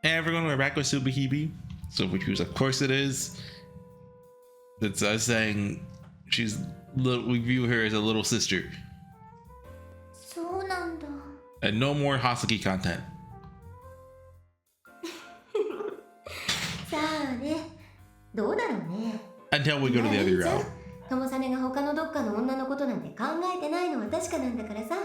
Hey everyone, we're back with SubaHibi. SubaHibi, of course it is. It's us saying we view her as a little sister. そうなんだ。 And no more Horsey content. さあね、どうだろうね。 Until we go to the other route. 友さねが他のどっかの女のことなんて考えてないのは確かなんだからさ。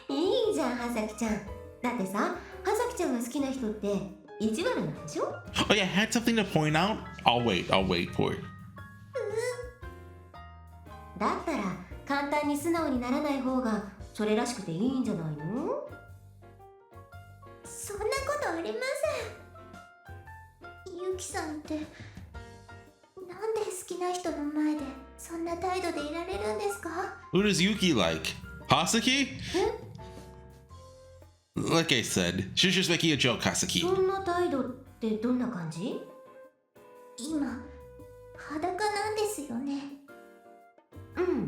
いいじゃん、はさきちゃん。だってさ、はさきちゃんが好きな人って意地悪なんでしょ? Oh yeah, I had something to point out. I'll wait for it. だったら簡単に素直にならない方がそれらしくていいんじゃないの? そんなことありません。ゆきさんってなんで好きな人の前でそんな態度でいられるんですか? Who does Yuki like? Horsey? Like I said, she's just making a joke, Horsey. そんな態度ってどんな感じ? 今裸なんですよね。うん。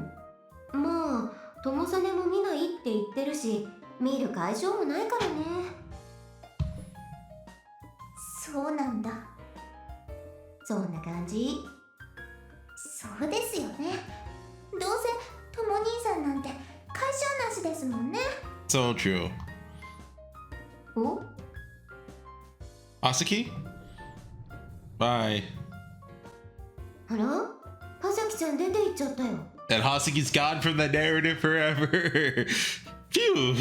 まあ、友さねも見ないって言ってるし、見る解消もないからね。そうなんだ。そんな感じ。そうですよね。どうせとも兄さんなんて解消なしですもんね。 So true. お? Horsey? Bye. あら? はさきちゃん出て行っちゃったよ。 And Horsey's gone from the narrative forever. Phew.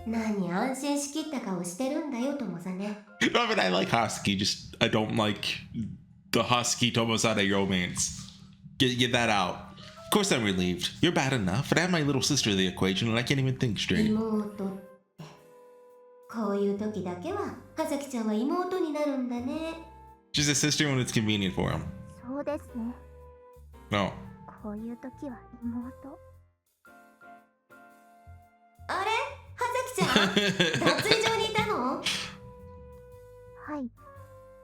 何安心しきった顔してるんだよ、友さね。 I mean, I like Horsey, just I don't like the Horsey tomosane romance. Get that out. Of course I'm relieved. You're bad enough, but I have my little sister in the equation and I can't even think straight. 妹って。こういう時だけは、はさきちゃんは妹になるんだね。 She's a sister when it's convenient for him. そうですね。 No. こういう時は妹。あれ? はさきちゃん脱衣所にいたの? はい、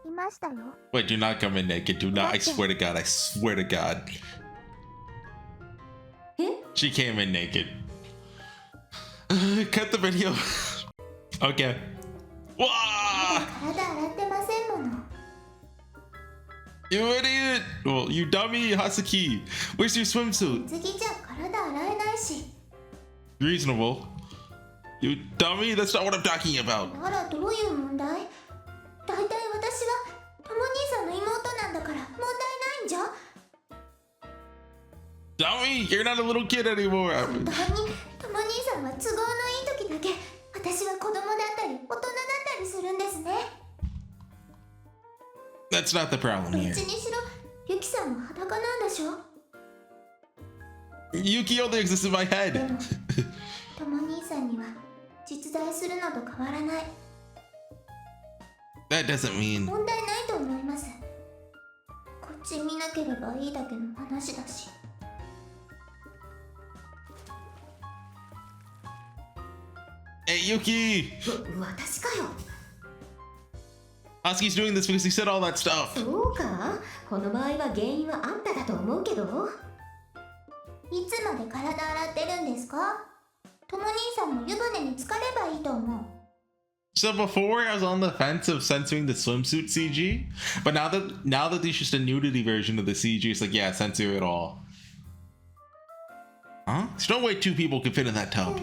いましたよ。 Wait, do not come in naked. Do not. I swear to God. I swear to God. え? She came in naked. Cut the video. Okay. Wah! 体洗ってませんもの。 You idiot! Well, you dummy, Horsey. Where's your swimsuit? 次じゃ体洗えないし。 Reasonable. You dummy? That's not what I'm talking about. ならどういう問題? だいたい私はとも兄さんの妹なんだから問題ないんじゃ? Dummy, you're not a little kid anymore. 本当にとも兄さんは都合のいい時だけ私は子供だったり大人だったりするんですね。 That's not the problem どっ here. ちにしろユキさんも裸なんでしょ? Yuki only exists in my で head. もとも兄さんには実在するのと変わらない。 That doesn't mean. 問題ないと思います。こっち見なければいいだけの話だし。 Hey, Yuki! 私かよ。 Horsey's doing this because he said all that stuff. そうか? この場合は原因はあんただと思うけど。いつまで体洗ってるんですか? とも兄さんも湯船に浸かればいいと思う。 So before I was on the fence of censoring the swimsuit CG, but now that there's just a nudity version of the CG, it's like, yeah, censor it all. Huh? There's no way two people can fit in that tub.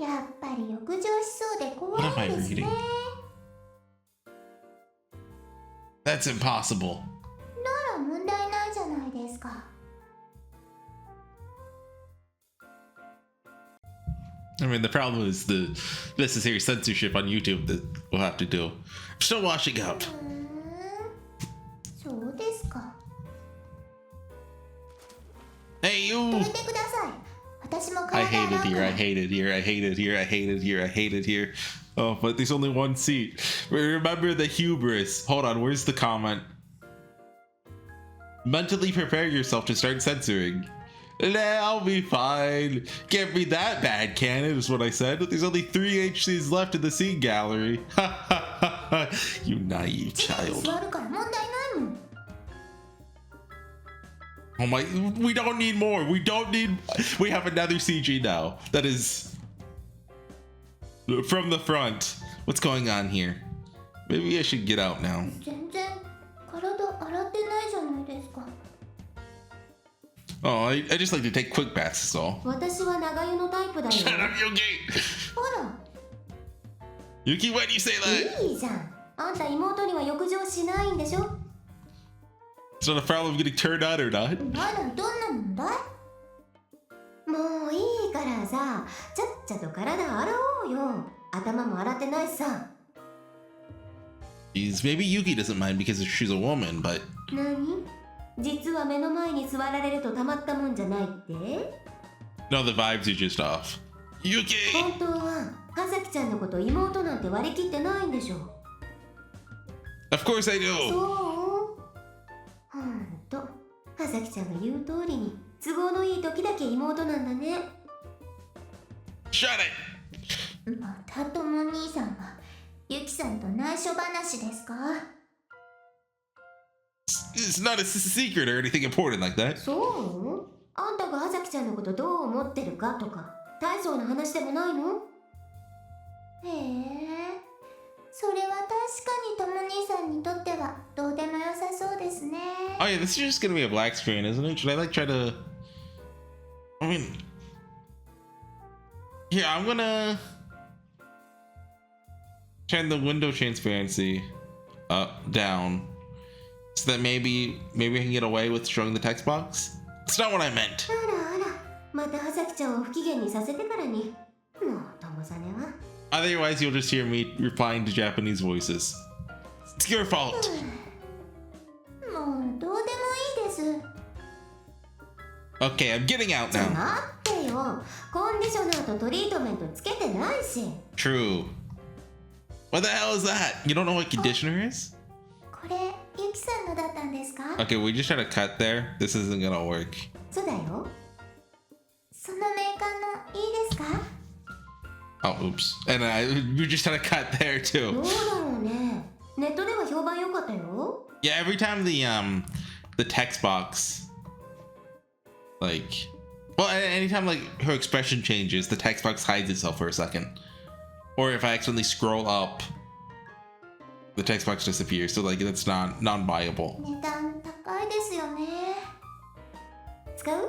やっぱり浴場しそうで怖 What am I いですね。 reading? That's impossible. なら問題ないじゃないですか。 I mean, the problem is the necessary censorship on YouTube that we'll have to do. I'm still washing up. そうですか。 Hey, 止 you! めてください。私も I 体洗 hate う it か here, ら。 I hate it here, I hate it here, I hate it here, I hate it here. Oh, but there's only one seat. Remember the hubris. Hold on, where's the comment? Mentally prepare yourself to start censoring. Nah, I'll be fine. Can't be that bad, can it? Is what I said. There's only 3 HCs left in the scene gallery. You naive child. 座るから問題ないもん。Oh my, we don't need more. We have another CG now. That is from the front. What's going on here? Maybe I should get out now. 全然体洗ってないじゃないですか。 Oh, I just like to take quick baths, that's all. 私は長湯のタイプだよ。 Shut up, Yuki! ほら。 Yuki, why do you say that? いいじゃん。あんた妹には浴場しないんでしょ。 It's not a problem of getting turned on or not. あら、どんな問題？もういいからさ、ちゃっちゃと体洗おうよ。頭も洗ってないしさ。 Jeez, maybe Yuki doesn't mind because she's a woman, but... 何？実は目の前に座られるとたまったもんじゃないって？ No, the vibes are just off. Yuki! 本当は、葉崎ちゃんのこと妹なんて割り切ってないんでしょ。 Of course I do! そう？ほんと、葉崎ちゃんが言う通りに都合のいい時だけ妹なんだね。 Shut it! またとも兄さんはゆきさんと内緒話ですか？ It's not a secret or anything important like that. そう？あんたが葉崎ちゃんのことどう思ってるかとか大層な話でもないの？へえ、それは確かにとも兄さんにとってはどうでもよさそうですね。 Oh yeah, this is just gonna be a black screen, isn't it? Should I like try to... I mean... Yeah, I'm gonna... turn the window transparency up, down. So that maybe I can get away with showing the text box? It's not what I meant. あらあら、また葉崎ちゃんを不機嫌にさせてからに。もう友さねは。 Otherwise, you'll just hear me replying to Japanese voices. It's your fault. もうどうでもいいです。 Okay, I'm getting out じゃ now. 待ってよ。コンディショナーとトリートメントつけてないし。 True. What the hell is that? You don't know what conditioner is? これゆきさんのだったんですか？ Okay, we just try to cut there. This isn't gonna work. そうだよ。そのメーカーのいいですか？ Oh, oops. And we just had a cut there ど too. うだろうね。ネットでは評判良かったよ。 Yeah, every time the text box, like, well, anytime like her expression changes, the text box hides itself for a second. Or if I accidentally scroll up, the text box disappears. So like that's non-viable. 値段高いですよね。使う？いい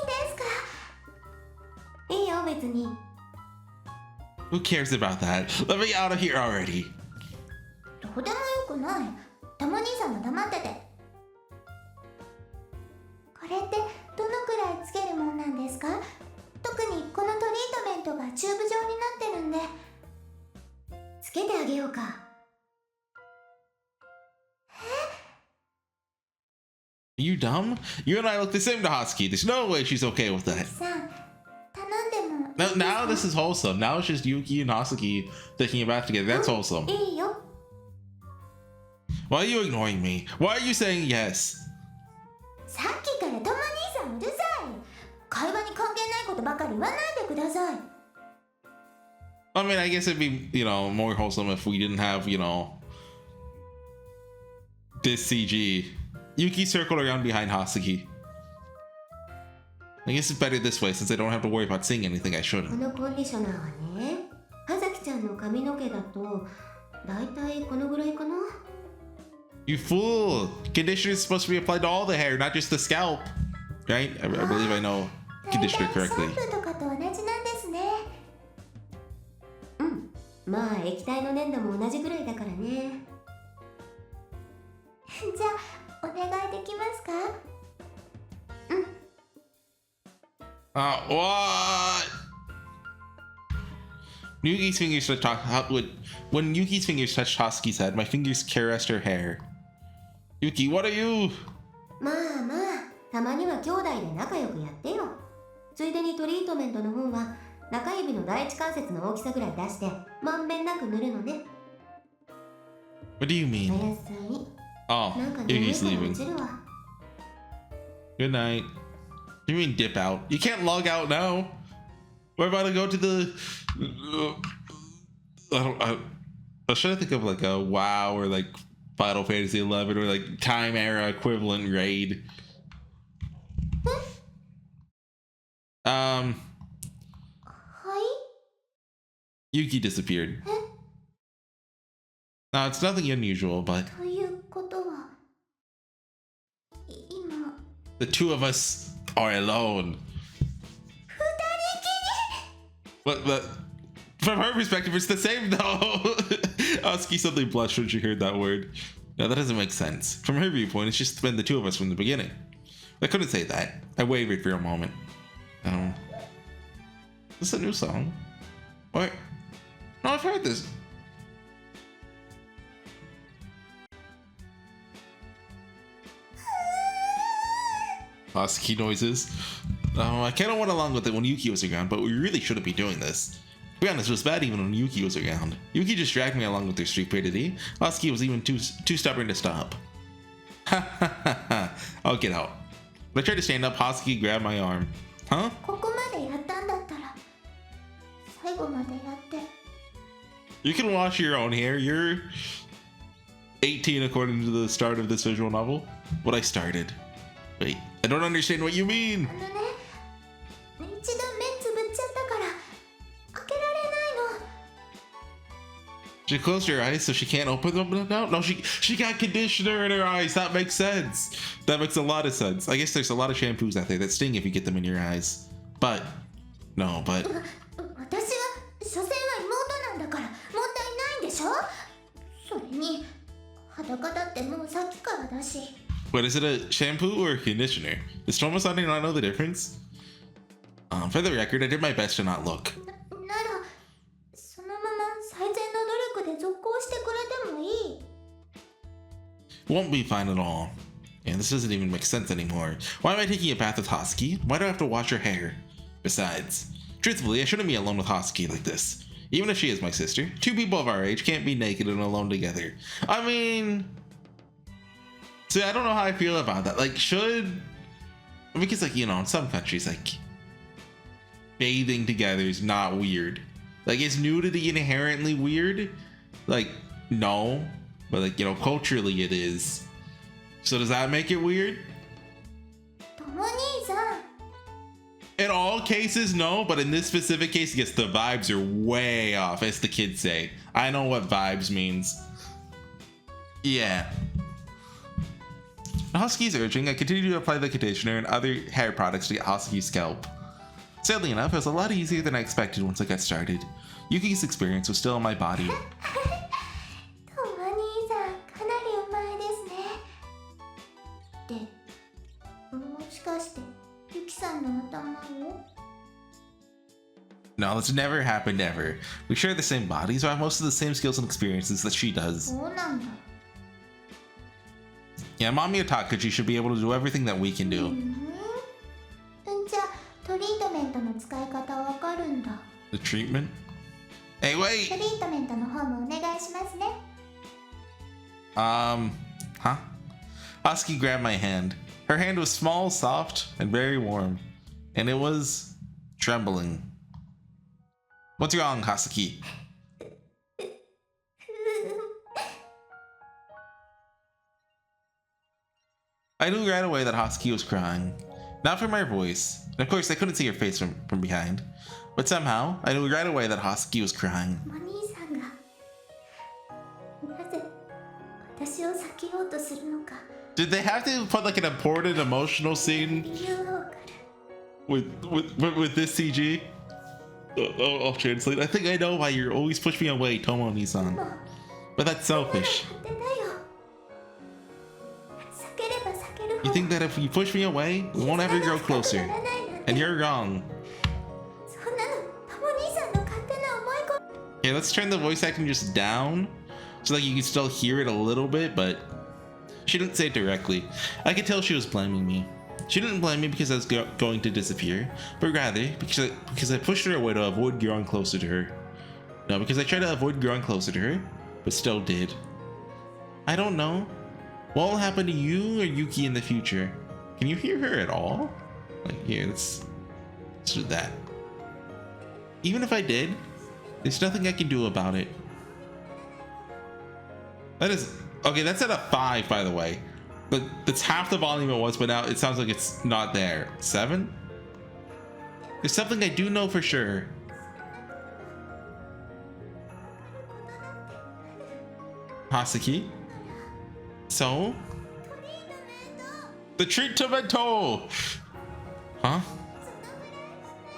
ですか？いいよ別に。 Who cares about that? Let me out of here already. どうでもよくない。たま兄さんも黙ってて。これってどのくらいつけるもんなんですか？特にこのトリートメントがチューブ状になってるんで。つけてあげようか。 Are you dumb? You and I look the same to Hosky. There's no way she's okay with that. さん、頼んでもいいですか？ Now this is wholesome. Now it's just Yuki and Hosky taking a bath together. That's wholesome. いいよ。 Why are you ignoring me? Why are you saying yes? さっきからたま兄さんうるさい。会話に関係ないことばかり言わないでください。 I mean, I guess it'd be, more wholesome if we didn't have, this CG. Yuki circled around behind Hoseki. I guess it's better this way since I don't have to worry about seeing anything I こ shouldn't. のコンディショナーはね、葉崎ちゃんの髪の毛だとだいたいこのぐらいかな。 You fool! Conditioner is supposed to be applied to all the hair, not just the scalp. Right? I believe I know だいたい conditioner 3 correctly. 分とかと同じなんですね。うん、まあ液体の粘土も同じぐらいだからね。じゃあお願いできますか？ What? Yuki's fingers when Yuki's fingers touched Hosky's head, my fingers caressed her hair. Yuki, what are you? まあまあ、たまには兄弟で仲良くやってよ。ついでにトリートメントの方は中指の第一関節の大きさぐらい出してまんべんなく塗るのね。 What do you お mean? やすみ。 Oh, なんか眠い Yuki's から落 leaving. ちるわ。 Good night. You mean dip out? You can't log out now. We're about to go to the. I was trying to think of like a WoW or like Final Fantasy 11 or like time era equivalent raid. Hi? Yuki disappeared. No, it's nothing unusual, but ということは、今、 the two of us are alone. But from her perspective, it's the same though. Asuki suddenly blushed when she heard that word. No, that doesn't make sense. From her viewpoint, it's just been the two of us from the beginning. I couldn't say that. I wavered for a moment. Oh. Is this a new song? What? No, I've heard this. Asuki noises. I kind of went along with it when Yuki was around, but we really shouldn't be doing this. To be honest, it was bad even when Yuki was around. Yuki just dragged me along with her stupidity. Asuki was even too stubborn to stop. Ha ha ha ha. I'll get out. When I tried to stand up, Asuki grabbed my arm. Huh? ここまでやったんだったら、最後までやって。 You can wash your own hair. You're 18 according to the start of this visual novel. What I started. Wait, I don't understand what you mean. あのね、一度目つぶっちゃったから、開けられないの。 She closed her eyes so she can't open them now? No, she got conditioner in her eyes. That makes sense. That makes a lot of sense. I guess there's a lot of shampoos out there that sting if you get them in your eyes. But, no, but... 私は、所詮は妹なんだから問題ないんでしょ。それに、裸だってもうさっきからだし。 What is it, a shampoo or a conditioner? Does tomosane not know the difference? For the record, I did my best to not look. なら、そのまま最善の努力で続行してくれてもいい。 Won't be fine at all. And this doesn't even make sense anymore. Why am I taking a bath with Hosky? Why do I have to wash her hair? Besides, truthfully, I shouldn't be alone with Hosky like this. Even if she is my sister, two people of our age can't be naked and alone together. I mean... See, I don't know how I feel about that. Like, should... Because, like, you know, in some countries, like... bathing together is not weird. Like, is nudity inherently weird? Like, no. But, like, you know, culturally it is. So does that make it weird? とも兄さん。 In all cases, no. But in this specific case, yes, the vibes are way off, as the kids say. I know what vibes means. Yeah. Husky's urging, I continue to apply the conditioner and other hair products to get Husky's scalp. Sadly enough, it was a lot easier than I expected once I got started. Yuki's experience was still in my body. とも兄さん、かなりうまいですね。で、もしかして、ゆきさんの頭を No, that's never happened ever. We share the same bodies, so I have most of the same skills and experiences that she does. そうなんだ。 Yeah, Mommy Otakachi should be able to do everything that we can do. じゃあ、トリートメントの使い方わかるんだ。 The treatment? Hey, ト wait! リートメントの方もお願いしますね。 Huh? Husky grabbed my hand. Her hand was small, soft, and very warm. And it was trembling. What's wrong, Husky? I knew right away that Husky was crying. Not from her voice. And of course, I couldn't see her face from behind. But somehow, I knew right away that Husky was crying. お兄さんがなぜ私を避けようとするのか Did they have to put like an important emotional scene 理由がわかる。 with this CG? I'll translate. I think I know why you always push me away, Tomo-ni-san. But that's selfish. 勝手だよ。避ければ避ける You ほ think that if you push me away, we won't ever grow closer. ならないなんて And you're wrong. そんなのタモ兄さんの勝手な思い込み Okay, let's turn the voice acting just down. So like you can still hear it a little bit, but she didn't say it directly. I could tell she was blaming me. She didn't blame me because I was going to disappear, but rather because I pushed her away to avoid growing closer to her. No, because I tried to avoid growing closer to her, but still did. I don't know. What will happen to you or Yuki in the future? Can you hear her at all? Like, here, let's do that. Even if I did, there's nothing I can do about it. That is Okay, that's at a 5, by the way. But that's half the volume it was, but now it sounds like it's not there. 7? There's something I do know for sure. Hasaki? So? The treatment! Huh?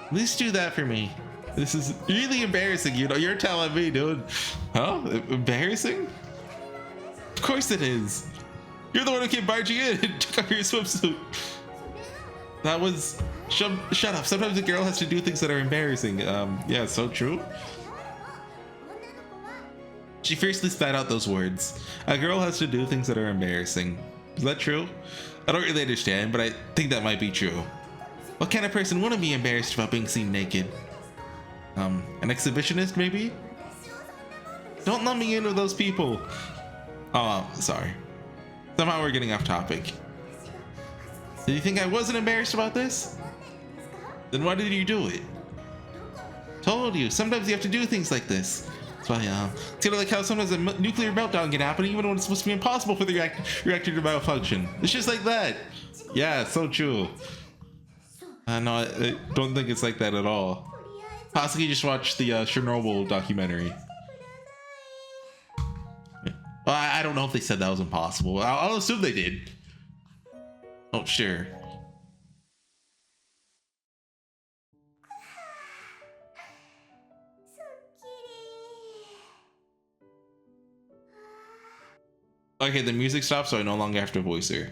At least do that for me. This is really embarrassing, you know. You're telling me, dude. Huh? Embarrassing? Of course it is. You're the one who came barging in and took off your swimsuit. That was... Shut up. Sometimes a girl has to do things that are embarrassing. Yeah, so true. She fiercely spat out those words. A girl has to do things that are embarrassing. Is that true? I don't really understand, but I think that might be true. What kind of person wouldn't be embarrassed about being seen naked? An exhibitionist, maybe? Don't lump me in with those people. Oh, sorry. Somehow we're getting off topic. Did you think I wasn't embarrassed about this? Then why did you do it? Told you, sometimes you have to do things like this. That's why, it's kind of like how sometimes a nuclear meltdown can happen even when it's supposed to be impossible for the reactor to malfunction. It's just like that. Yeah, so true. No, I don't think it's like that at all. Possibly just watched the Chernobyl documentary. Well, I don't know if they said that was impossible. I'll assume they did. Oh, sure. Okay, the music stopped, so I no longer have to voice her.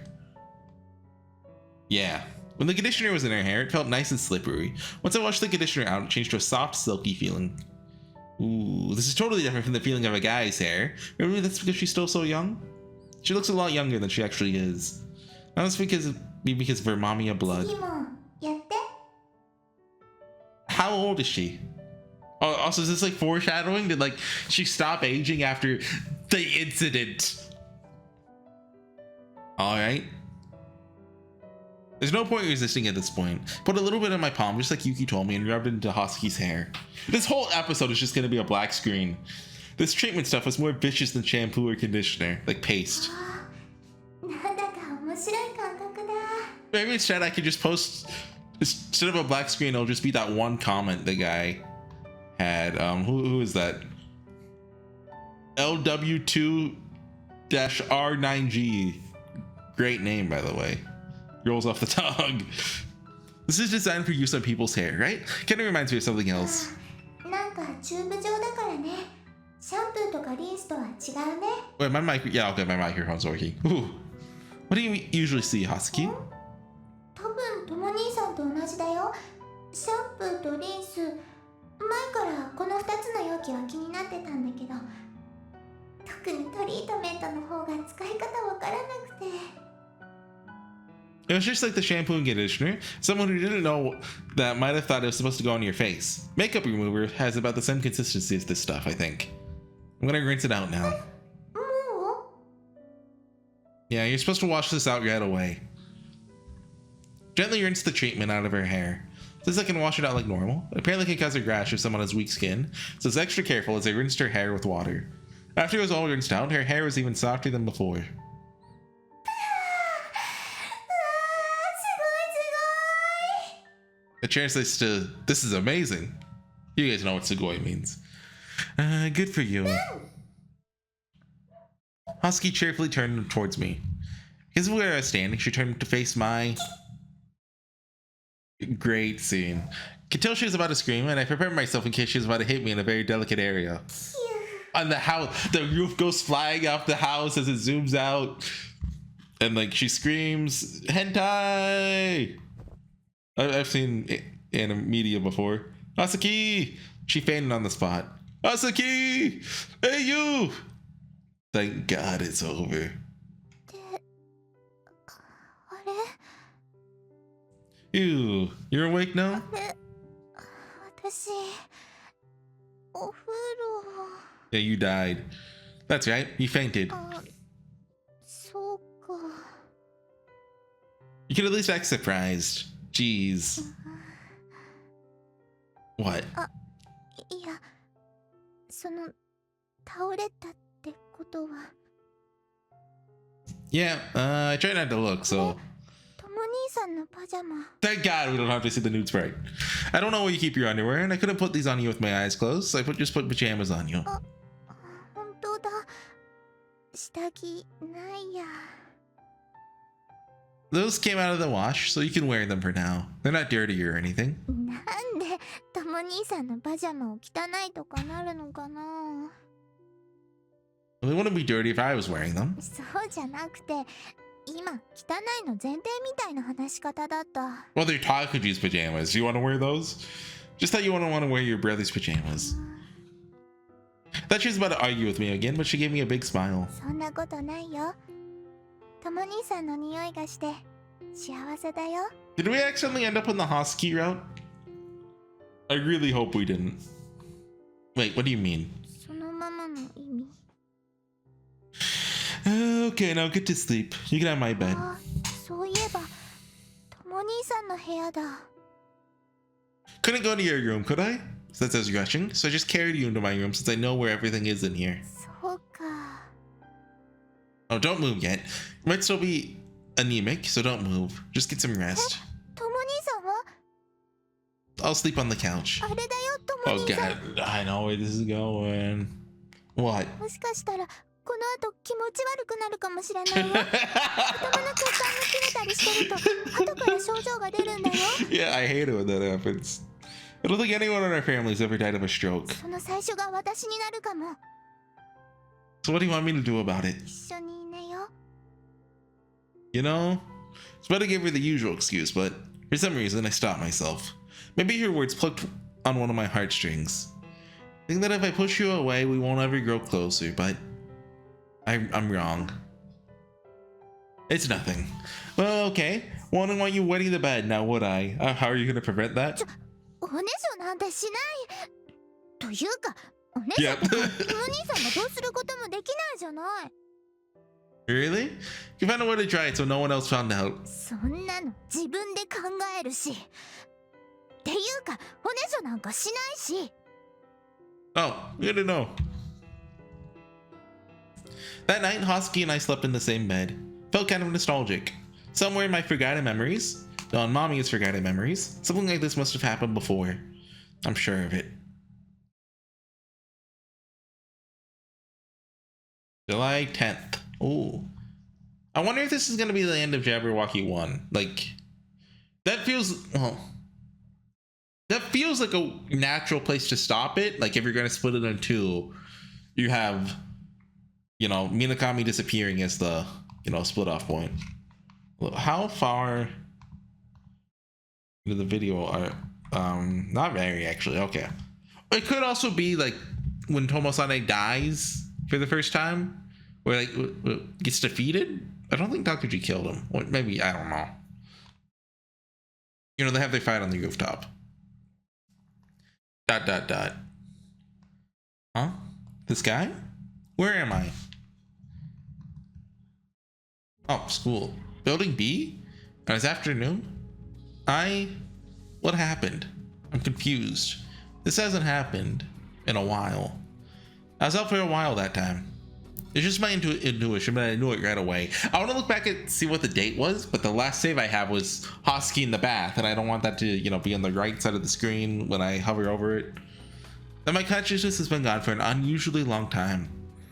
Yeah. When the conditioner was in her hair, it felt nice and slippery. Once I washed the conditioner out, it changed to a soft, silky feeling. Ooh, this is totally different from the feeling of a guy's hair. Maybe that's because she's still so young? She looks a lot younger than she actually is. Now that's because of her mommy of blood. How old is she? Oh, also, is this like foreshadowing? Did like she stop aging after the incident? Alright. There's no point resisting at this point. Put a little bit in my palm, just like Yuki told me, and rubbed it into Hasaki's hair. This whole episode is just gonna be a black screen. This treatment stuff was more vicious than shampoo or conditioner, like paste. Maybe instead I could just post, instead of a black screen, it'll just be that one comment the guy had. Who is that? LW2-R9G. Great name, by the way. Rolls off the tongue. This is designed for use on people's hair, right? Kind of reminds me of something else. Wait, my mic. Yeah, okay, my microphone's working. Ooh. What do you usually see, Hasaki? It was just like the shampoo and conditioner. Someone who didn't know that might have thought it was supposed to go on your face. Makeup remover has about the same consistency as this stuff, I think. I'm gonna rinse it out now. Yeah, you're supposed to wash this out right away. Gently rinse the treatment out of her hair. Since I can wash it out like normal. Apparently it can cause a rash if someone has weak skin, so it's extra careful as I rinsed her hair with water. After it was all rinsed out, her hair was even softer than before. It translates to, "This is amazing." You guys know what sugoi means. Good for you. Husky cheerfully turned towards me. Because of where I was standing, she turned to face my... Great scene. Could tell she was about to scream, and I prepared myself in case she was about to hit me in a very delicate area. On the house, the roof goes flying off the house as it zooms out. And like she screams, "Hentai!" I've seen anime media before. Asaki! She fainted on the spot. Asaki! Hey, you! Thank God it's over. Ew, you're awake now? Yeah, you died. That's right, you fainted. You could at least act surprised. Jeez. What? Yeah, I try not to look, so とも兄さんのパジャマ。 thank God we don't have to see the nude sprite. I don't know where you keep your underwear, and I couldn't put these on you with my eyes closed, so I just put pajamas on you. 本当だ。下着ないや。 Those came out of the wash, so you can wear them for now. They're not dirty or anything. なんでとも兄さんのパジャマを汚いとかなるのかな。 They wouldn't be dirty if I was wearing them. そうじゃなくて、今汚いの前提みたいな話し方だった。 Well, they're Takaji's pajamas. Do you want to wear those? Just thought you wouldn't want to wear your brother's pajamas. Thought she was about to argue with me again, but she gave me a big smile. そんなことないよ。とも兄さんの匂いがして幸せだよ。 Did we accidentally end up on the Hosky route? I really hope we didn't. Wait, what do you mean? そのままの意味。 Okay, now get to sleep. You can have my bed. あ、そういえばとも兄さんの部屋だ。 Couldn't go to your room, could I? So that says rushing, so I just carried you into my room since I know where everything is in here. そうか。 Oh, don't move yet. You might still be anemic, so don't move. Just get some rest. とも兄さんは I'll sleep on the couch. あれだよ、とも Oh 兄さん。 God, I know where this is going. What? もしかしたらこの後気持ち悪くなるかもしれないわ。頭の血管が切れたりしてると後から症状が出るんだよ。 Yeah, I hate it when that happens. I don't think anyone in our family's ever died of a stroke. その最初が私になるかも。 So what do you want me to do about it? 一緒に寝よ。 You know, it's better to give her the usual excuse, but for some reason I stopped myself. Maybe her words plucked on one of my heartstrings. Think that if I push you away, we won't ever grow closer, but I'm wrong. It's nothing. Well, okay. Wouldn't want you wetting the bed now, would I? How are you gonna prevent that? おねしょなんてしない。というか、おねしょとか、お兄さんがどうすることもできないじゃない。 Really? You found a way to try it so no one else found out. そんなの自分で考えるし。っていうか、おねしょなんかしないし。 Oh, good to know. That night, Hosky and I slept in the same bed. Felt kind of nostalgic. Somewhere in my forgotten memories, no, in Mommy's forgotten memories, something like this must have happened before. I'm sure of it. July 10th. Ooh. I wonder if this is going to be the end of Jabberwocky 1. Like, that feels, well, that feels like a natural place to stop it. Like, if you're going to split it in two, you have, you know, Minakami disappearing as the, you know, split off point. How far into the video are, not very actually. Okay. It could also be like when Tomosane dies for the first time, where like gets defeated. I don't think Takuji killed him. Or maybe, I don't know. You know, they have their fight on the rooftop. ... Huh? This guy? Where am I? Oh, school. Building B? And it's afternoon? What happened? I'm confused. This hasn't happened in a while. I was out for a while that time. It's just my intuition, but I knew it right away. I want to look back and see what the date was, but the last save I have was Hosky in the bath, and I don't want that to, you know, be on the right side of the screen when I hover over it. Then my consciousness has been gone for an unusually long time.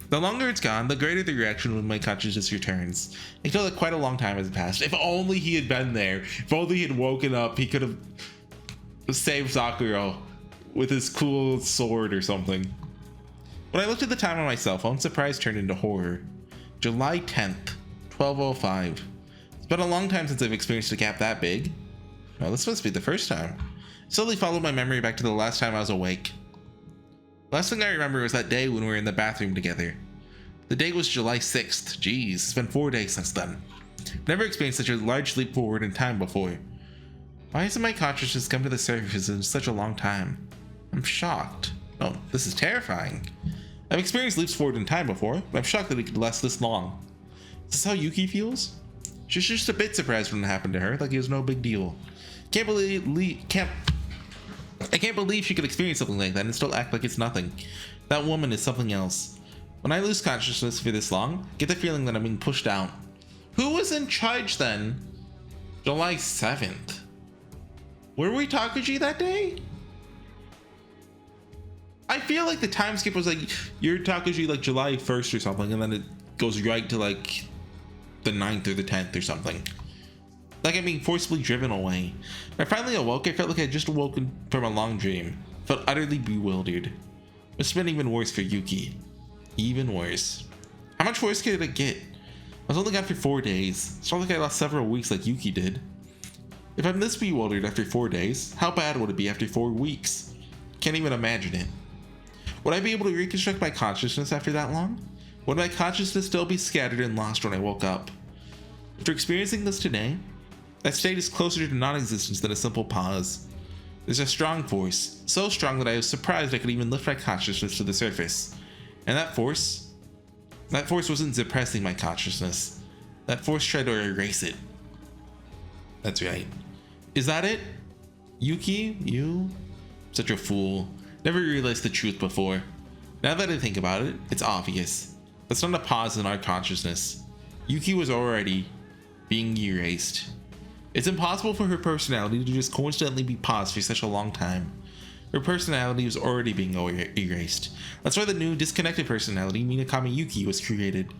The longer it's gone, the greater the reaction when my consciousness returns. I feel like quite a long time has passed. If only he had been there. If only he had woken up, he could have saved Sakura with his cool sword or something. When I looked at the time on my cell phone, surprise turned into horror. July 10th, 12:05. It's been a long time since I've experienced a gap that big. Well, this must be the first time. Slowly followed my memory back to the last time I was awake. Last thing I remember was that day when we were in the bathroom together. The date was July 6th. Jeez, it's been 4 days since then. Never experienced such a large leap forward in time before. Why hasn't my consciousness come to the surface in such a long time? I'm shocked. Oh, this is terrifying. I've experienced leaps forward in time before, but I'm shocked that it could last this long. Is this how Yuki feels? She's just a bit surprised when it happened to her, like it was no big deal. I can't believe she could experience something like that and still act like it's nothing. That woman is something else. When I lose consciousness for this long, I get the feeling that I'm being pushed out. Who was in charge then? July 7th. Were we Takaji that day? I feel like the time skip was like you're Takaji like July 1st or something, and then it goes right to like the 9th or the 10th or something. Like I'm being forcibly driven away. When I finally awoke, I felt like I had just awoken from a long dream. Felt utterly bewildered. It's been even worse for Yuki. Even worse. How much worse could it get? I was only gone for 4 days. It's not like I lost several weeks like Yuki did. If I'm this bewildered after 4 days, how bad would it be after 4 weeks? Can't even imagine it. Would I be able to reconstruct my consciousness after that long? Would my consciousness still be scattered and lost when I woke up? After experiencing this today, that state is closer to non-existence than a simple pause. There's a strong force, so strong that I was surprised I could even lift my consciousness to the surface. And that force wasn't suppressing my consciousness. That force tried to erase it. That's right. Is that it? Yuki, you? Such a fool. Never realized the truth before. Now that I think about it, it's obvious. That's not a pause in our consciousness. Yuki was already being erased. It's impossible for her personality to just coincidentally be paused for such a long time. Her personality was already being erased. That's why the new disconnected personality, Minakami Yuki, was created.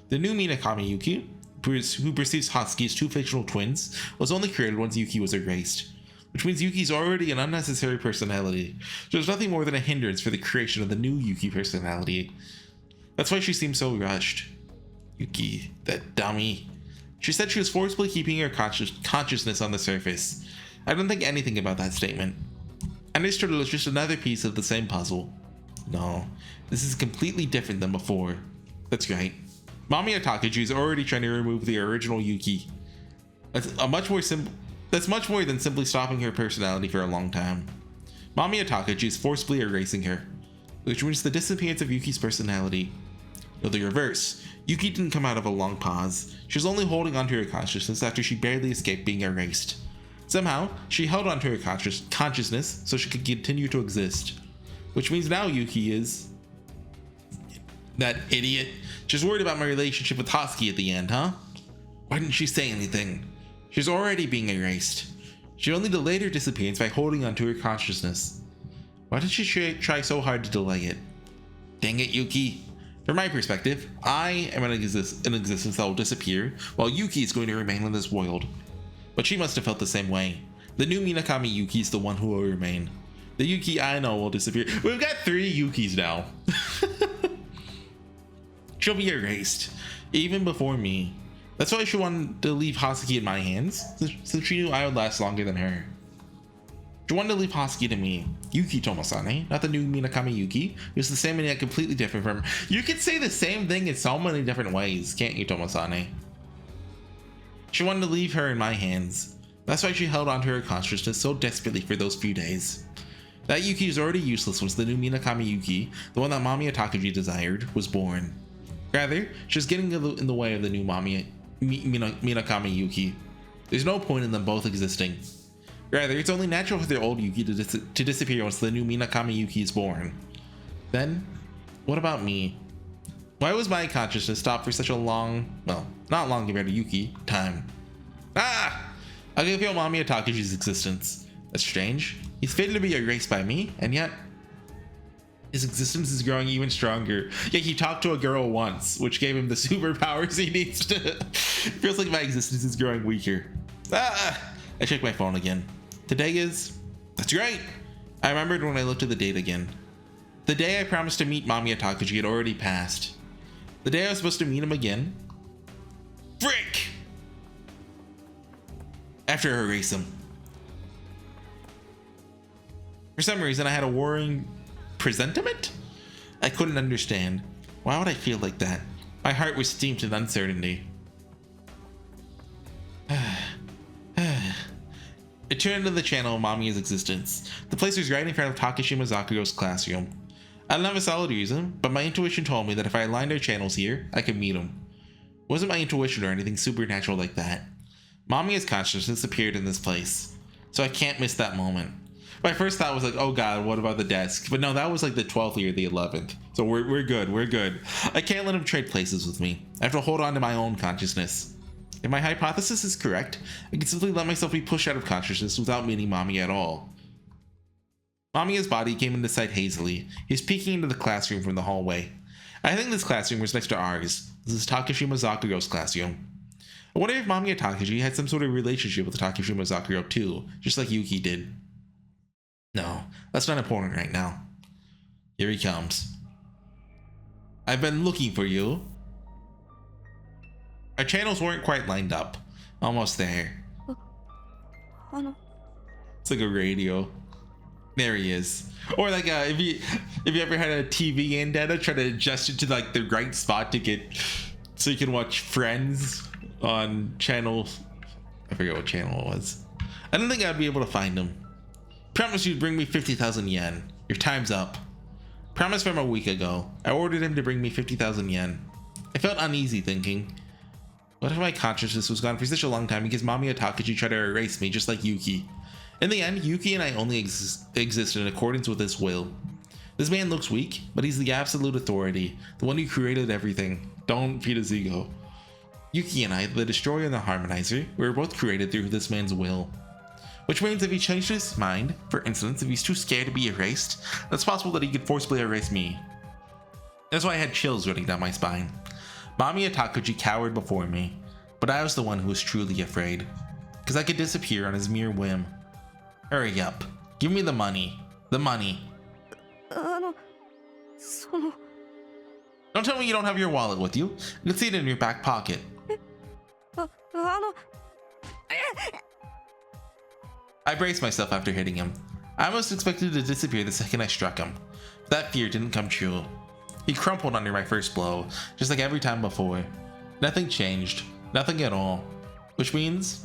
The new Minakami Yuki, who perceives Hosky as two fictional twins, was only created once Yuki was erased. Which means Yuki's already an unnecessary personality. So there's nothing more than a hindrance for the creation of the new Yuki personality. That's why she seemed so rushed. Yuki, that dummy. She said she was forcibly keeping her consciousness on the surface. I don't think anything about that statement. I understood it was just another piece of the same puzzle. No, this is completely different than before. That's right. Mamiya Takaji is already trying to remove the original Yuki. That's much more than simply stopping her personality for a long time. Mamiya Takaji is forcibly erasing her, which means the disappearance of Yuki's personality. No, the reverse. Yuki didn't come out of a long pause. She was only holding onto her consciousness after she barely escaped being erased. Somehow, she held onto her consciousness so she could continue to exist. Which means now Yuki is... that idiot. She's worried about my relationship with Hosky at the end, huh? Why didn't she say anything? She's already being erased. She only delayed her disappearance by holding onto her consciousness. Why did she try so hard to delay it? Dang it, Yuki. From my perspective, I am an existence that will disappear, while Yuki is going to remain in this world. But she must have felt the same way. The new Minakami Yuki is the one who will remain. The Yuki I know will disappear. We've got 3 Yukis now. She'll be erased, even before me. That's why she wanted to leave Hosky in my hands, since she knew I would last longer than her. She wanted to leave Hosky to me. Yuki Tomosane, not the new Minakami Yuki. It was the same and yet completely different from her. You could say the same thing in so many different ways, can't you, Tomosane? She wanted to leave her in my hands. That's why she held onto her consciousness so desperately for those few days. That Yuki is already useless once the new Minakami Yuki, the one that Mamiya Takaji desired, was born. Rather, she's getting in the way of the new Minakami Yuki. There's no point in them both existing. Rather, it's only natural for their old Yuki to disappear once the new Minakami Yuki is born. Then, what about me? Why was my consciousness stopped for such a long, well, not long compared to Yuki, time? Ah! I can feel Mamiya Takaji's existence. That's strange. He's fated to be erased by me, and yet his existence is growing even stronger. Yeah, he talked to a girl once, which gave him the superpowers he needs to... Feels like my existence is growing weaker. Ah! I checked my phone again. Today is... That's right! I remembered when I looked at the date again. The day I promised to meet Mamiya Takaji had already passed. The day I was supposed to meet him again. Frick! After I erase him. For some reason, I had a worrying presentiment? I couldn't understand. Why would I feel like that? My heart was steeped in uncertainty. I turned to the channel of Mamiya's existence. The place was right in front of Takashima Zakuro's classroom. I don't have a solid reason, but my intuition told me that if I aligned our channels here, I could meet him. It wasn't my intuition or anything supernatural like that. Mamiya's consciousness appeared in this place, so I can't miss that moment. My first thought was like, oh god, what about the desk? But no, that was like the 12th or the 11th. So we're good, we're good. I can't let him trade places with me. I have to hold on to my own consciousness. If my hypothesis is correct, I can simply let myself be pushed out of consciousness without meeting Mamiya at all. Mamiya's body came into sight hazily. He was peeking into the classroom from the hallway. I think this classroom was next to ours. This is Takashima Zakuro's classroom. I wonder if Mamiya Takashi had some sort of relationship with Takashima Zakuro too, just like Yuki did. No, that's not important right now. Here he comes. I've been looking for you. Our channels weren't quite lined up. Almost there. It's like a radio. There he is. Or like if you ever had a TV antenna, try to adjust it to like the right spot to get so you can watch Friends on channel. I forget what channel it was. I don't think I'd be able to find him. Promise you'd bring me 50,000 yen. Your time's up. Promise from a week ago. I ordered him to bring me 50,000 yen. I felt uneasy thinking, what if my consciousness was gone for such a long time because Mamiya Takashi tried to erase me just like Yuki? In the end, Yuki and I only exist in accordance with his will. This man looks weak, but he's the absolute authority, the one who created everything. Don't feed his ego. Yuki and I, the Destroyer and the Harmonizer, we were both created through this man's will. Which means if he changed his mind, for instance, if he's too scared to be erased, it's possible that he could forcibly erase me. That's why I had chills running down my spine. Mamiya Takashi cowered before me, but I was the one who was truly afraid, because I could disappear on his mere whim. Hurry up. Give me the money. The money. Don't tell me you don't have your wallet with you. You can see it in your back pocket. I braced myself after hitting him. I almost expected to disappear the second I struck him. But that fear didn't come true. He crumpled under my first blow, just like every time before. Nothing changed. Nothing at all. Which means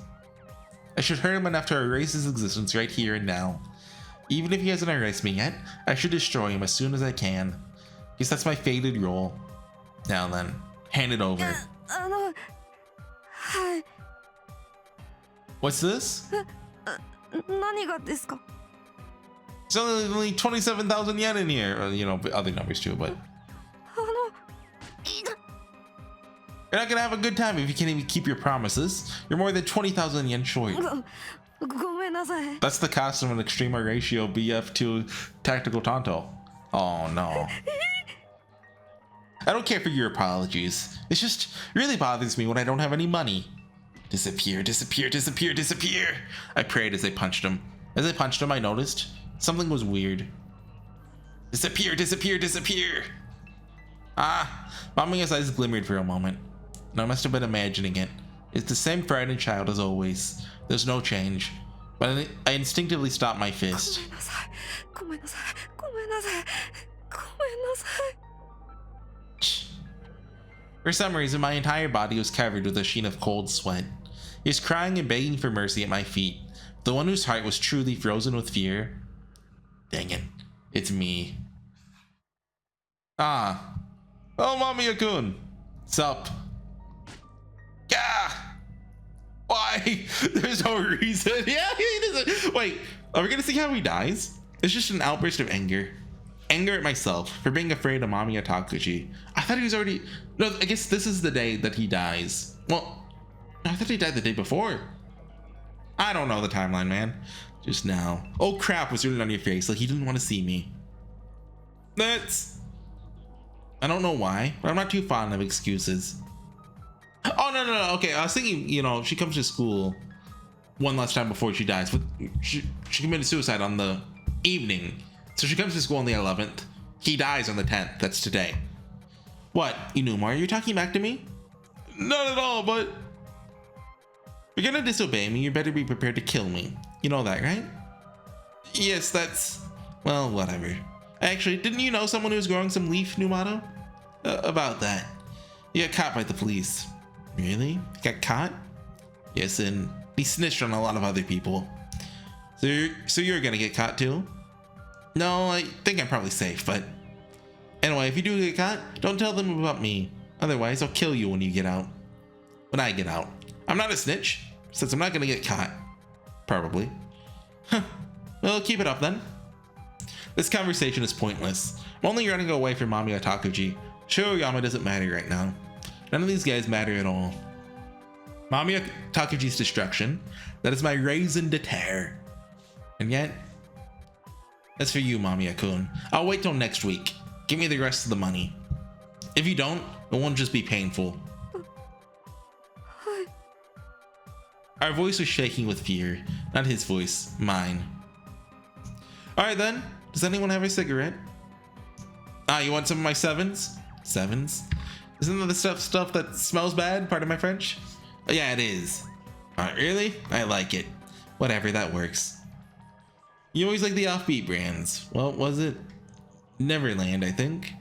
I should hurt him enough to erase his existence right here and now. Even if he hasn't erased me yet, I should destroy him as soon as I can. Because that's my fated role. Now then, hand it over. What's this? It's only 27,000 yen in here. Or, you know, other numbers too, but you're not gonna have a good time if you can't even keep your promises. You're more than 20,000 yen short. That's the cost of an extreme ratio BF to tactical Tonto. Oh no. I don't care for your apologies. It just really bothers me when I don't have any money. Disappear, disappear, disappear, disappear. I prayed as I punched him. As I punched him, I noticed something was weird. Disappear, disappear, disappear. Ah, Mamiya's eyes glimmered for a moment. And I must have been imagining it. It's the same frightened child as always. There's no change. But I instinctively stopped my fist. For some reason, my entire body was covered with a sheen of cold sweat. He was crying and begging for mercy at my feet. The one whose heart was truly frozen with fear. Dang it, it's me. Ah. Oh, Mamiya-kun. Sup? Yeah. Why? There's no reason. Yeah, he doesn't. Wait, are we gonna see how he dies? It's just an outburst of anger. Anger at myself for being afraid of Mamiya Takashi. I thought he was already... No, I guess this is the day that he dies. Well, I thought he died the day before. I don't know the timeline, man. Just now. Oh crap, was written on your face like he didn't want to see me. That's... I don't know why, but I'm not too fond of excuses. Oh, no. Okay, I was thinking, you know, she comes to school one last time before she dies. But she committed suicide on the evening. So she comes to school on the 11th. He dies on the 10th. That's today. What, Inuma, are you talking back to me? Not at all, but... If you're gonna disobey me, you better be prepared to kill me. You know that, right? Yes, that's... Well, whatever. Actually, didn't you know someone who was growing some leaf, Numato? About that. He got caught by the police. Really? He got caught? Yes, and he snitched on a lot of other people. So you're gonna get caught too? No, I think I'm probably safe, but... Anyway, if you do get caught, don't tell them about me. Otherwise, I'll kill you when you get out. When I get out. I'm not a snitch, since I'm not gonna get caught. Probably. Huh. Well, keep it up then. This conversation is pointless. I'm only running away from Mamiya Takashi. Shiroyama doesn't matter right now. None of these guys matter at all. Mamiya Takuji's destruction. That is my raison d'etre. And yet, as for you, Mamiya-kun, I'll wait till next week. Give me the rest of the money. If you don't, it won't just be painful. Our voice was shaking with fear. Not his voice, mine. Alright then, does anyone have a cigarette? Ah, you want some of my sevens? Sevens? Isn't that the stuff that smells bad? Pardon my French? Oh, yeah, it is. Alright, really? I like it. Whatever, that works. You always like the offbeat brands. Well, was it Neverland, I think?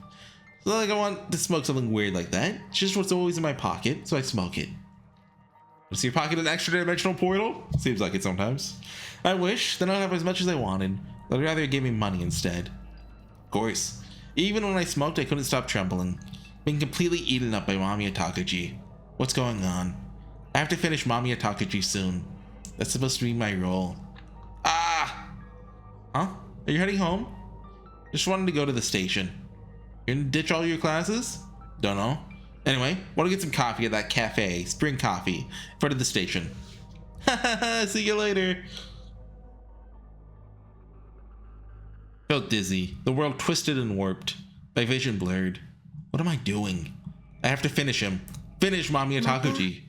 It's not like I want to smoke something weird like that. It's just what's always in my pocket, so I smoke it. Was your pocket an extra dimensional portal? Seems like it sometimes. I wish, then I'd have as much as I wanted. I'd rather it gave me money instead. Of course. Even when I smoked, I couldn't stop trembling. Being completely eaten up by Mamiya Takuji. What's going on? I have to finish Mamiya Takuji soon. That's supposed to be my role. Ah! Huh? Are you heading home? Just wanted to go to the station. You're gonna ditch all your classes? Don't know. Anyway, want to get some coffee at that cafe, Spring Coffee, in front of the station. See you later. Felt dizzy, the world twisted and warped, my vision blurred. What am I doing? I have to finish him. Finish Mamiya Takuji.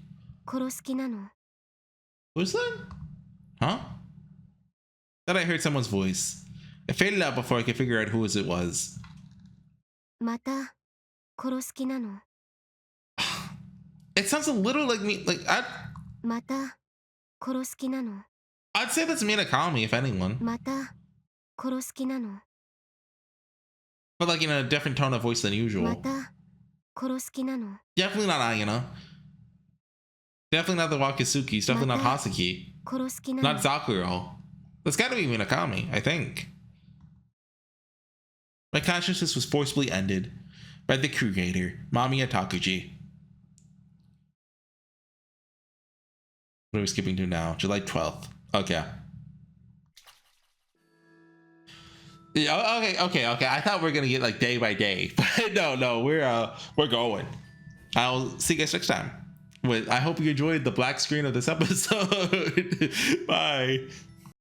Who's that? Huh? Thought I heard someone's voice. It faded out before I could figure out who it was. It sounds a little like me, like I'd say that's Minakami, if anyone. But like in a different tone of voice than usual. Definitely not Ayana. Definitely not the Wakisuki. It's definitely not Hasaki. Not Zakuro. That's gotta be Minakami, I think. My consciousness was forcibly ended by the creator, Mamiya Takuji. What are we skipping to now? July 12th. Okay. Yeah, okay. I thought we were gonna get like day by day, but no, we're going. I'll see you guys next time. I hope you enjoyed the black screen of this episode. Bye.